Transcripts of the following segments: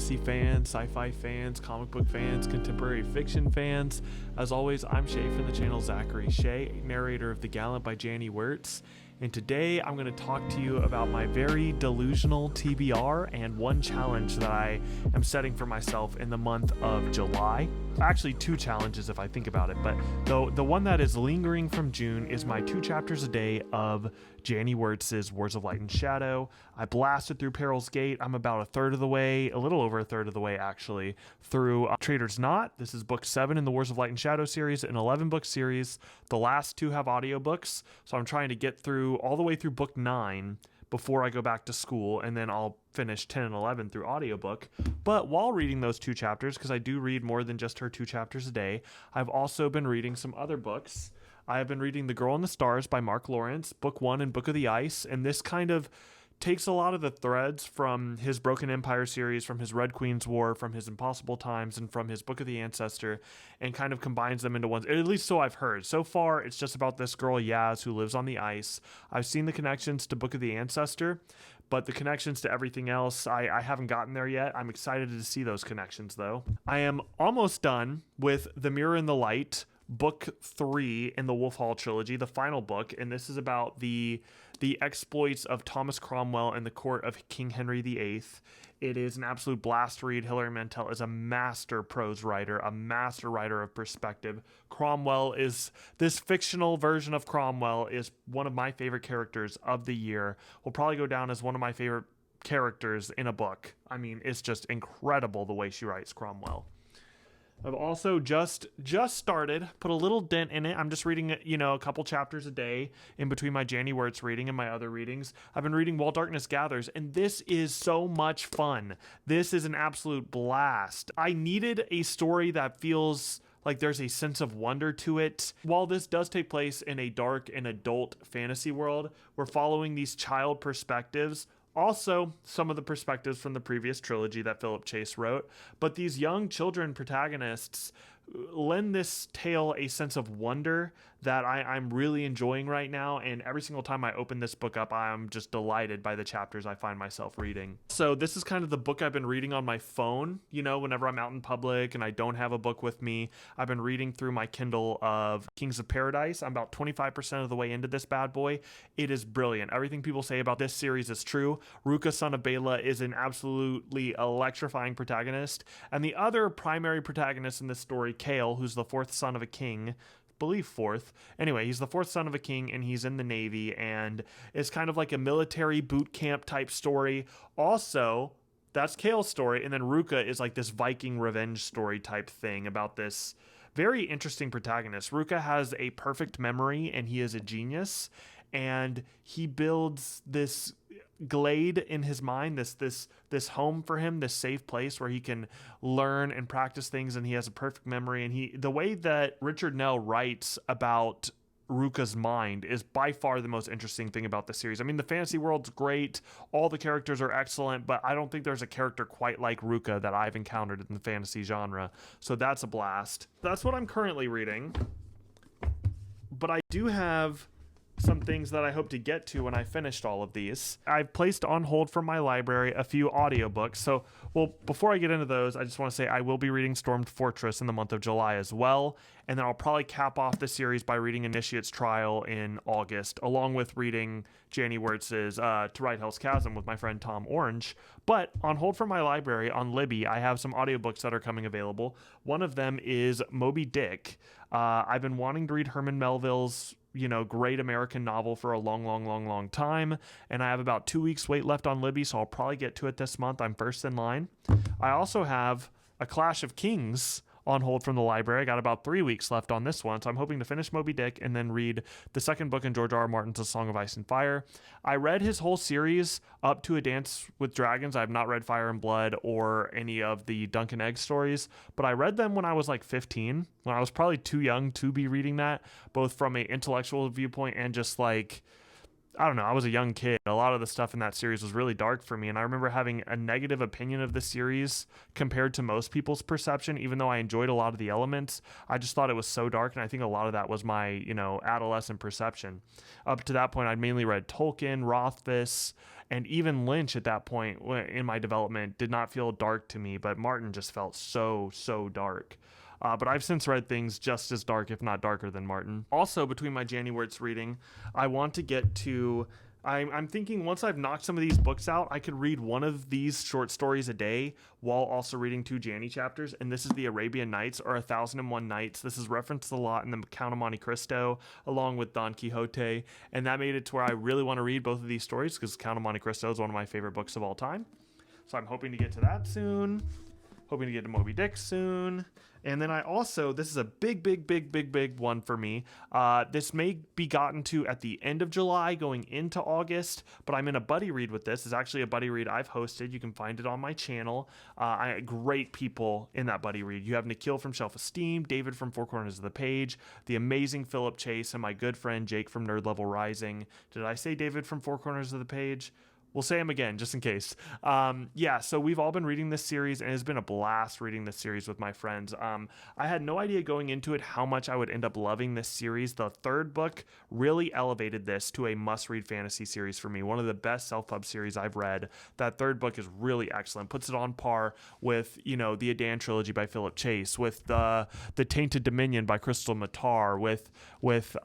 fantasy fans, sci-fi fans, comic book fans, contemporary fiction fans. As always, I'm Shay from the channel Zachary Shay, narrator of The Gallant by Janie Wirtz. And today I'm going to talk to you about my very delusional TBR and one challenge that I am setting for myself in the month of July. Actually, two challenges if I think about it, but the one that is lingering from June is my 2 chapters a day of Janie Wirtz's Wars of Light and Shadow. I blasted through Peril's Gate. I'm about a third of the way, a little over a third of the way actually, through Traitor's Knot. This is book 7 in the Wars of Light and Shadow series, an 11-book series. The last 2 have audiobooks, so I'm trying to get through all the way through book 9 before I go back to school, and then I'll finish 10 and 11 through audiobook. But while reading those 2 chapters, because I do read more than just her 2 chapters a day, I've also been reading some other books. I have been reading The Girl in the Stars by Mark Lawrence, book 1 and Book of the Ice, and this kind of takes a lot of the threads from his Broken Empire series, from his Red Queen's War, from his Impossible Times, and from his Book of the Ancestor, and kind of combines them into one. At least so I've heard. So far, it's just about this girl, Yaz, who lives on the ice. I've seen the connections to Book of the Ancestor, but the connections to everything else, I haven't gotten there yet. I'm excited to see those connections, though. I am almost done with The Mirror and the Light, book 3 in the Wolf Hall trilogy, the final book, and this is about the exploits of Thomas Cromwell in the court of King Henry VIII. It is an absolute blast to read. Hilary Mantel is a master prose writer, a master writer of perspective. Cromwell is, this fictional version of Cromwell is one of my favorite characters of the year. Will probably go down as one of my favorite characters in a book. I mean, it's just incredible the way she writes Cromwell. I've also just started, put a little dent in it. I'm just reading, a couple chapters a day in between my Janie Wirtz reading and my other readings. I've been reading While Darkness Gathers, and this is so much fun. This is an absolute blast. I needed a story that feels like there's a sense of wonder to it. While this does take place in a dark and adult fantasy world, we're following these child perspectives. Also, some of the perspectives from the previous trilogy that Philip Chase wrote, but these young children protagonists lend this tale a sense of wonder that I'm really enjoying right now, and every single time I open this book up, I'm just delighted by the chapters I find myself reading. So this is kind of the book I've been reading on my phone, whenever I'm out in public and I don't have a book with me. I've been reading through my Kindle of Kings of Paradise. I'm about 25% of the way into this bad boy. It is brilliant. Everything people say about this series is true. Ruka, son of Bela, is an absolutely electrifying protagonist, and the other primary protagonist in this story, Kale, who's the 4th son of a king, believe 4th. Anyway, he's the 4th son of a king, and he's in the Navy, and it's kind of like a military boot camp type story. Also, that's Kale's story, and then Ruka is like this Viking revenge story type thing about this very interesting protagonist. Ruka has a perfect memory, and he is a genius, and he builds this glade in his mind, this home for him, this safe place where he can learn and practice things, and he has a perfect memory. And the way that Richard Nell writes about Ruka's mind is by far the most interesting thing about the series. I mean, the fantasy world's great, all the characters are excellent, but I don't think there's a character quite like Ruka that I've encountered in the fantasy genre. So that's a blast. That's what I'm currently reading. But I do have some things that I hope to get to when I finished all of these. I've placed on hold from my library a few audiobooks. So, before I get into those, I just want to say I will be reading Stormed Fortress in the month of July as well. And then I'll probably cap off the series by reading Initiate's Trial in August, along with reading Janie Wirtz's To Ride Hell's Chasm with my friend Tom Orange. But on hold from my library on Libby, I have some audiobooks that are coming available. One of them is Moby Dick. I've been wanting to read Herman Melville's great American novel for a long time, and I have about 2 weeks wait left on Libby, so I'll probably get to it this month. I'm first in line. I also have A Clash of Kings on hold from the library. I got about 3 weeks left on this one, so I'm hoping to finish Moby Dick and then read the second book in George R. R. Martin's A Song of Ice and Fire. I read his whole series up to A Dance with Dragons. I have not read Fire and Blood or any of the Dunk and Egg stories, but I read them when I was like 15, when I was probably too young to be reading that, both from an intellectual viewpoint and just like I don't know, I was a young kid. A lot of the stuff in that series was really dark for me, and I remember having a negative opinion of the series compared to most people's perception. Even though I enjoyed a lot of the elements, I just thought it was so dark, and I think a lot of that was my, adolescent perception. Up to that point, I'd mainly read Tolkien, Rothfuss, and even Lynch at that point in my development did not feel dark to me, but Martin just felt so dark. But I've since read things just as dark, if not darker, than Martin. Also, between my Januart's reading, I want to get to... I'm thinking once I've knocked some of these books out, I could read one of these short stories a day while also reading 2 Janny chapters. And this is the Arabian Nights, or 1001 Nights. This is referenced a lot in the Count of Monte Cristo, along with Don Quixote. And that made it to where I really want to read both of these stories, because Count of Monte Cristo is one of my favorite books of all time. So I'm hoping to get to that soon. Hoping to get to Moby Dick soon. And then I also, this is a big one for me. This may be gotten to at the end of July going into August, but I'm in a buddy read with this. It's actually a buddy read I've hosted. You can find it on my channel. Great people in that buddy read. You have Nikhil from Shelf Esteem, David from Four Corners of the Page, the amazing Philip Chase, and my good friend Jake from Nerd Level Rising. Did I say David from Four Corners of the Page? We'll say him again, just in case. So we've all been reading this series, and it's been a blast reading this series with my friends. I had no idea going into it how much I would end up loving this series. The third book really elevated this to a must-read fantasy series for me. One of the best self-pub series I've read. That third book is really excellent. Puts it on par with, the Adan trilogy by Philip Chase, with the Tainted Dominion by Crystal Matar, with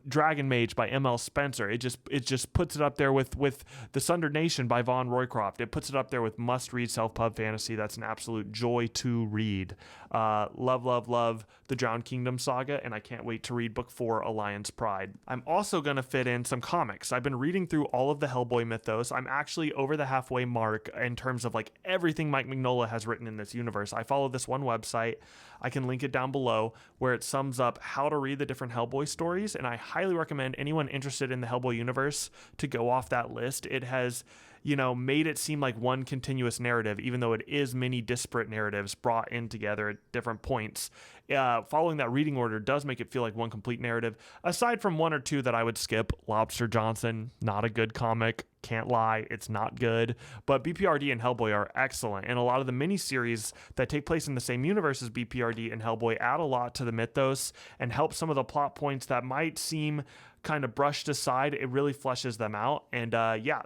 Dragon Mage by M.L. Spencer. It just puts it up there with The Sundered Nation by Von Roycroft. It puts it up there with must-read self-pub fantasy. That's an absolute joy to read. Love the Drowned Kingdom saga, and I can't wait to read book 4, A Lion's Pride. I'm also going to fit in some comics. I've been reading through all of the Hellboy mythos. I'm actually over the halfway mark in terms of like everything Mike Mignola has written in this universe. I follow this one website. I can link it down below, where it sums up how to read the different Hellboy stories, and I highly recommend anyone interested in the Hellboy universe to go off that list. It has, made it seem like one continuous narrative, even though it is many disparate narratives brought in together at different points. Following that reading order does make it feel like one complete narrative, aside from one or two that I would skip. Lobster Johnson, not a good comic. Can't lie, it's not good. But BPRD and Hellboy are excellent, and a lot of the miniseries that take place in the same universe as BPRD and Hellboy add a lot to the mythos and help some of the plot points that might seem kind of brushed aside. It really fleshes them out. And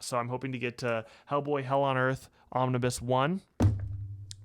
so I'm hoping to get to Hellboy Hell on Earth Omnibus 1.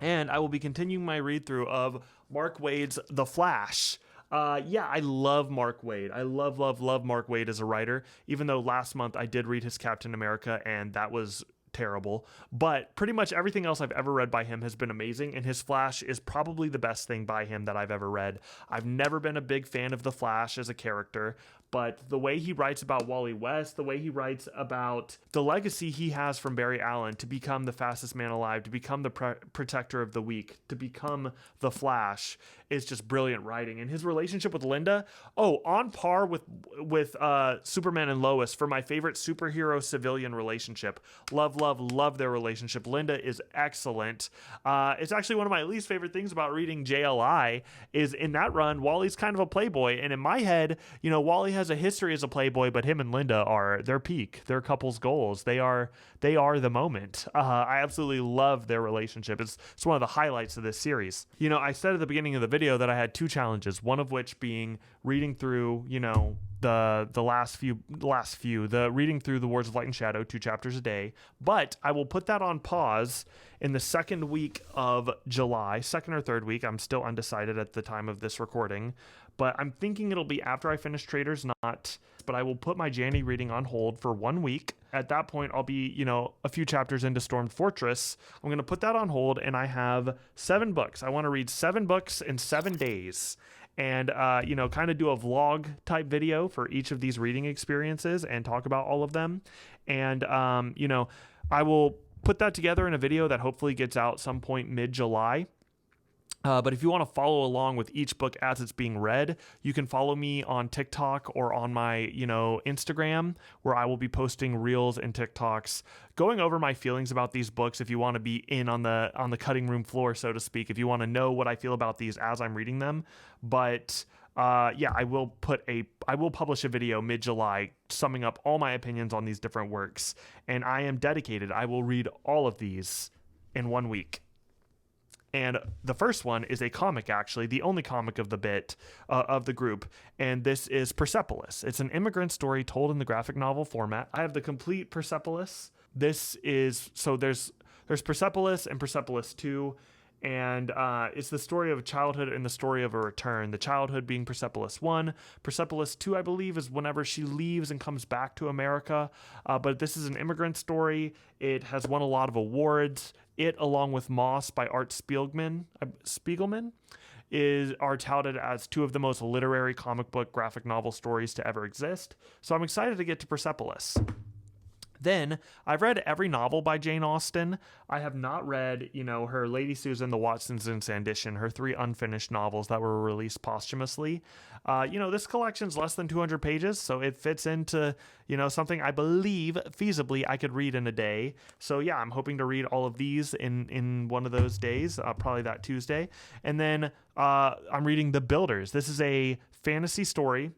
And I will be continuing my read through of Mark Waid's The Flash. I love Mark Waid. I love Mark Waid as a writer, even though last month I did read his Captain America, and that was terrible. But pretty much everything else I've ever read by him has been amazing, and his Flash is probably the best thing by him that I've ever read. I've never been a big fan of the Flash as a character, but the way he writes about Wally West, the way he writes about the legacy he has from Barry Allen to become the fastest man alive, to become the protector of the weak, to become the Flash, is just brilliant writing. And his relationship with Linda, on par with Superman and Lois for my favorite superhero civilian relationship. Love their relationship. Linda is excellent. It's actually one of my least favorite things about reading JLI is in that run, Wally's kind of a playboy. And in my head, Wally has a history as a playboy, but him and Linda are their peak, their couple's goals. They are the moment. I absolutely love their relationship. It's one of the highlights of this series. I said at the beginning of the video that I had 2 challenges, one of which being reading through, the reading through the Words of Light and Shadow, 2 chapters a day. But I will put that on pause in the second week of July, second or third week. I'm still undecided at the time of this recording, but I'm thinking it'll be after I finish Trader's Knot. But I will put my Janny reading on hold for 1 week. At that point, I'll be, a few chapters into Stormed Fortress. I'm going to put that on hold, and I have 7 books. I want to read 7 books in 7 days. And, kind of do a vlog type video for each of these reading experiences and talk about all of them. And, I will put that together in a video that hopefully gets out some point mid-July. But if you want to follow along with each book as it's being read, you can follow me on TikTok or on my, Instagram, where I will be posting reels and TikToks going over my feelings about these books. If you want to be in on the cutting room floor, so to speak, if you want to know what I feel about these as I'm reading them. But yeah, I will publish a video mid-July summing up all my opinions on these different works, and I am dedicated. I will read all of these in 1 week. And the first one is a comic, actually, the only comic of the group, and this is Persepolis. It's an immigrant story told in the graphic novel format. I have the complete Persepolis. There's Persepolis and Persepolis 2, and it's the story of a childhood and the story of a return. The childhood being Persepolis 1. Persepolis 2, I believe, is whenever she leaves and comes back to America. But this is an immigrant story. It has won a lot of awards. It, along with Moss by Art Spiegelman, are touted as two of the most literary comic book graphic novel stories to ever exist. So I'm excited to get to Persepolis. Then, I've read every novel by Jane Austen. I have not read, her Lady Susan, The Watsons, and Sanditon, her 3 unfinished novels that were released posthumously. This collection's less than 200 pages, so it fits into, something I believe feasibly I could read in a day. So yeah, I'm hoping to read all of these in one of those days, probably that Tuesday. And then I'm reading The Builders. This is a fantasy story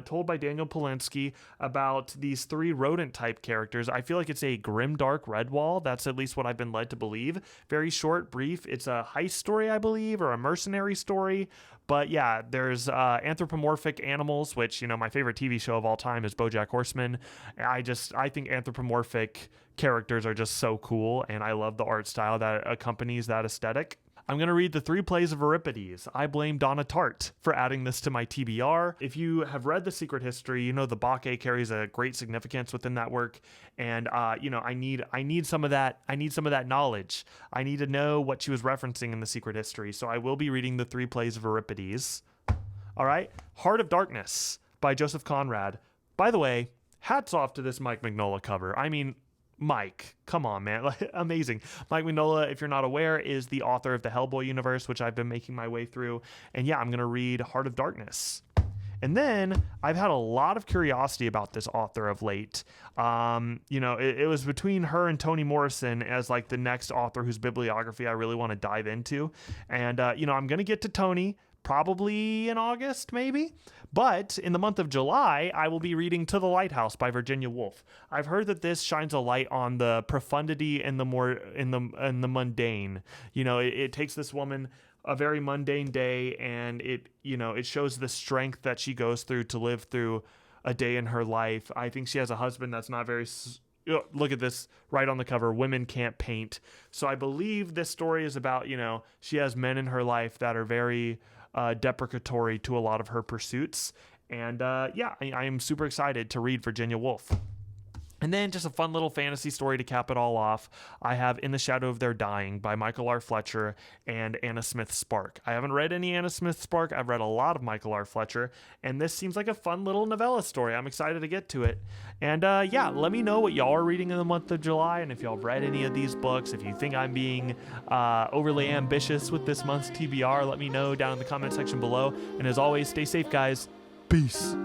told by Daniel Polinsky about these 3 rodent-type characters. I feel like it's a grimdark Redwall. That's at least what I've been led to believe. Very short, brief. It's a heist story, I believe, or a mercenary story. But yeah, there's anthropomorphic animals, which, my favorite TV show of all time is BoJack Horseman. I think anthropomorphic characters are just so cool, and I love the art style that accompanies that aesthetic. I'm going to read the 3 plays of Euripides. I blame Donna Tartt for adding this to my TBR. If you have read The Secret History, the Bacchae carries a great significance within that work. And, I need some of that. I need some of that knowledge. I need to know what she was referencing in The Secret History. So I will be reading the 3 plays of Euripides. All right. Heart of Darkness by Joseph Conrad. By the way, hats off to this Mike Mignola cover. I mean, Mike, come on, man. Amazing. Mike Mignola, if you're not aware, is the author of the Hellboy universe, which I've been making my way through. And yeah, I'm going to read Heart of Darkness. And then I've had a lot of curiosity about this author of late. It was between her and Toni Morrison as like the next author whose bibliography I really want to dive into. And, I'm going to get to Toni probably in August, maybe. But in the month of July, I will be reading To the Lighthouse by Virginia Woolf. I've heard that this shines a light on the profundity and the more in the mundane. It takes this woman a very mundane day, and it shows the strength that she goes through to live through a day in her life. I think she has a husband that's not very. Look at this right on the cover. Women can't paint. So I believe this story is about, she has men in her life that are very deprecatory to a lot of her pursuits. And I am super excited to read Virginia Woolf. And then just a fun little fantasy story to cap it all off. I have In the Shadow of Their Dying by Michael R. Fletcher and Anna Smith Spark. I haven't read any Anna Smith Spark. I've read a lot of Michael R. Fletcher, and this seems like a fun little novella story. I'm excited to get to it. And let me know what y'all are reading in the month of July, and if y'all have read any of these books. If you think I'm being overly ambitious with this month's TBR, let me know down in the comment section below. And as always, stay safe, guys. Peace.